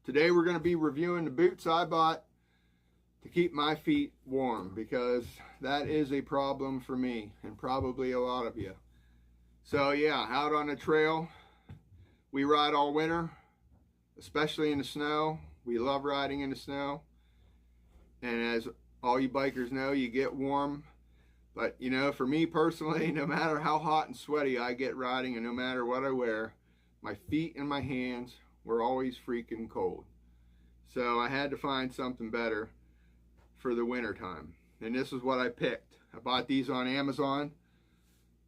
Today we're going to be reviewing the boots I bought to keep my feet warm, because that is a problem for me and probably a lot of you. So yeah, out on the trail, we ride all winter, especially in the snow. We love riding in the snow. And as all you bikers know, you get warm. But you know, for me personally, no matter how hot and sweaty I get riding and no matter what I wear, my feet and my hands were always freaking cold. So I had to find something better for the winter time. And this is what I picked. I bought these on Amazon.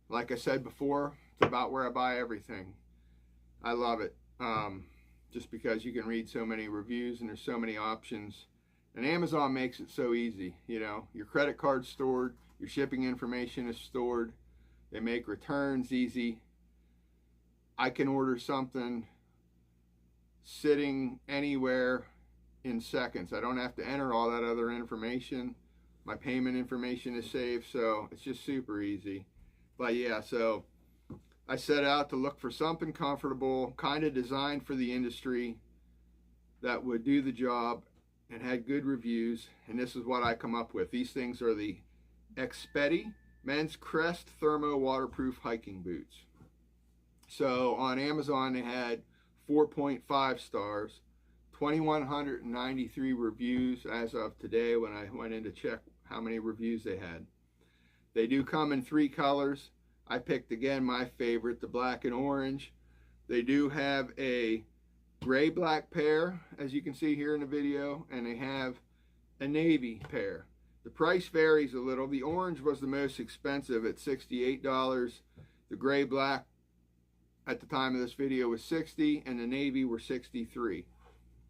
Like I said before, it's about where I buy everything. I love it. Just because you can read so many reviews and there's so many options. And Amazon makes it so easy. You know, your credit card's stored, your shipping information is stored. They make returns easy. I can order something sitting anywhere in seconds. I don't have to enter all that other information. My payment information is saved, so it's just super easy. But yeah, so I set out to look for something comfortable, kind of designed for the industry, that would do the job and had good reviews, and this is what I come up with. These things are the XPETI Men's Crest Thermo Waterproof Hiking Boots. So on Amazon they had 4.5 stars, 2,193 reviews as of today when I went in to check how many reviews they had. They do come in 3 colors. I picked again my favorite, the black and orange. They do have a gray black pair, as you can see here in the video, and they have a navy pair. The price varies a little. The orange was the most expensive at $68. The gray black at the time of this video was $60, and the navy were $63.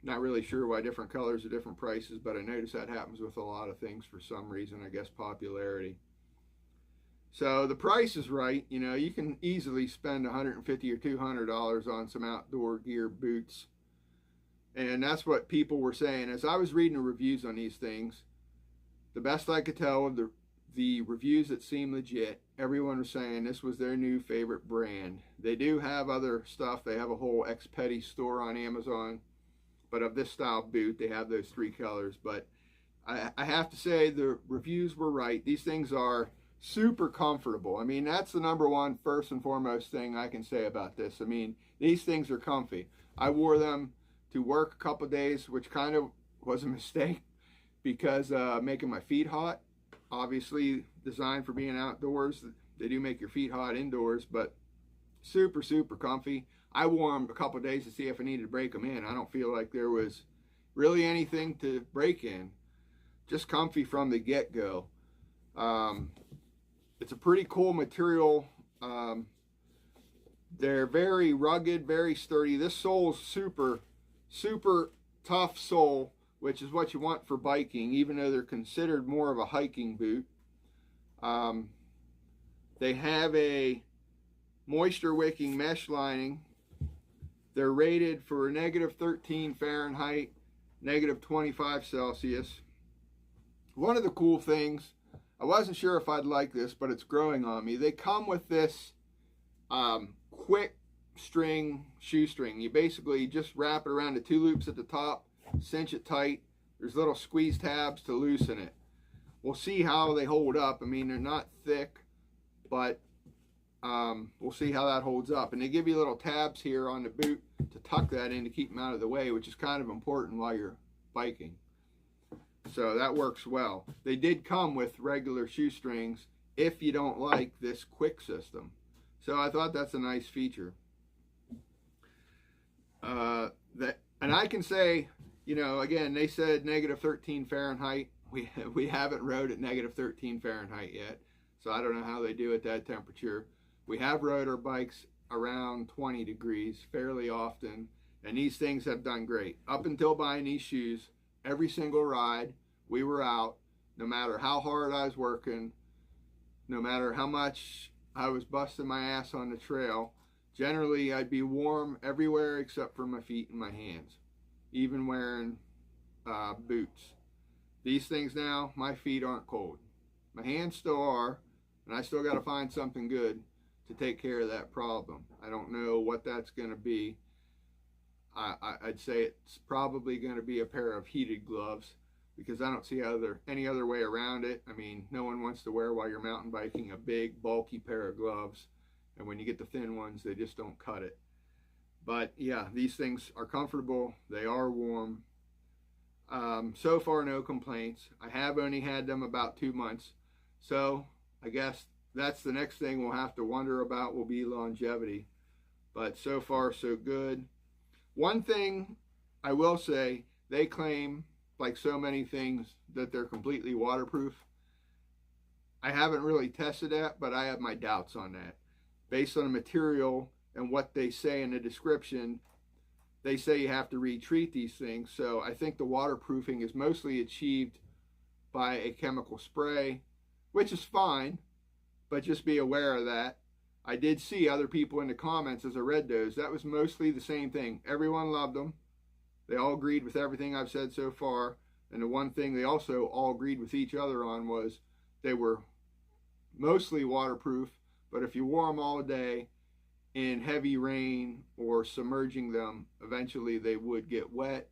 Not really sure why different colors are different prices, but I notice that happens with a lot of things for some reason. I guess popularity. So the price is right. You know, you can easily spend $150 or $200 on some outdoor gear boots. And that's what people were saying. As I was reading the reviews on these things, the best I could tell of the reviews that seemed legit, everyone was saying this was their new favorite brand. They do have other stuff. They have a whole XPETI store on Amazon. But of this style boot, they have those 3 colors. But I have to say the reviews were right. These things are super comfortable. I mean, that's the number one, first and foremost thing I can say about this. I mean, these things are comfy. I wore them to work a couple days, which kind of was a mistake because making my feet hot. Obviously designed for being outdoors. They do make your feet hot indoors, but super, super comfy. I wore them a couple days to see if I needed to break them in. I don't feel like there was really anything to break in. Just comfy from the get-go. It's a pretty cool material. They're very rugged, very sturdy. This sole is super, super tough sole, which is what you want for biking, even though they're considered more of a hiking boot. They have a moisture wicking mesh lining. They're rated for -13 Fahrenheit, -25 Celsius. One of the cool things, I wasn't sure if I'd like this, but it's growing on me. They come with this quick string shoestring. You basically just wrap it around the 2 loops at the top, cinch it tight. There's little squeeze tabs to loosen it. We'll see how they hold up. I mean, they're not thick, but we'll see how that holds up. And they give you little tabs here on the boot to tuck that in to keep them out of the way, which is kind of important while you're biking. So that works well. They did come with regular shoestrings if you don't like this quick system. So I thought that's a nice feature. And I can say, you know, again, they said -13 Fahrenheit. We haven't rode at -13 Fahrenheit yet, so I don't know how they do at that temperature. We have rode our bikes around 20 degrees fairly often, and these things have done great. Up until buying these shoes, every single ride we were out, no matter how hard I was working, no matter how much I was busting my ass on the trail, generally I'd be warm everywhere except for my feet and my hands, even wearing boots. These things now, my feet aren't cold. My hands still are, and I still got to find something good to take care of that problem. I don't know what that's going to be. I'd say it's probably going to be a pair of heated gloves, because I don't see any other way around it. I mean, no one wants to wear while you're mountain biking a big bulky pair of gloves, and when you get the thin ones, they just don't cut it. But yeah, these things are comfortable, they are warm. So far, no complaints. I have only had them about 2 months, so I guess that's the next thing we'll have to wonder about, will be longevity. But so far, so good. One thing I will say, they claim, like so many things, that they're completely waterproof. I haven't really tested that, but I have my doubts on that. Based on the material and what they say in the description, they say you have to retreat these things. So I think the waterproofing is mostly achieved by a chemical spray, which is fine, but just be aware of that. I did see other people in the comments as I read those. That was mostly the same thing. Everyone loved them. They all agreed with everything I've said so far. And the one thing they also all agreed with each other on was they were mostly waterproof, but if you wore them all day in heavy rain or submerging them, eventually they would get wet.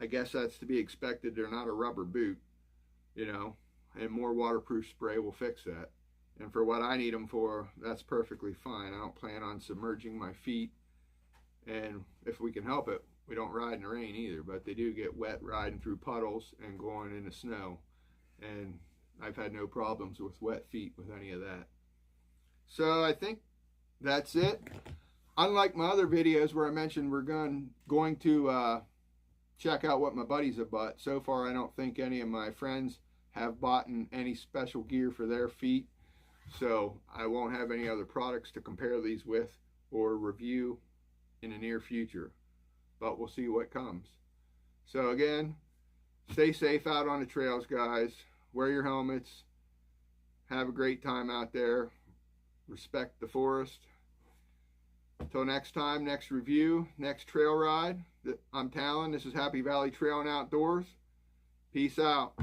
I guess that's to be expected. They're not a rubber boot, you know, and more waterproof spray will fix that. And for what I need them for, that's perfectly fine. I don't plan on submerging my feet, and if we can help it, we don't ride in the rain either, but they do get wet riding through puddles and going in the snow, and I've had no problems with wet feet with any of that. So I think that's it. Unlike my other videos where I mentioned we're going to check out what my buddies have bought, so far I don't think any of my friends have bought any special gear for their feet, so I won't have any other products to compare these with or review in the near future, but we'll see what comes. So again, stay safe out on the trails, guys. Wear your helmets. Have a great time out there. Respect the forest. Until next time, next review, next trail ride. I'm Talon. This is Happy Valley Trail and Outdoors. Peace out.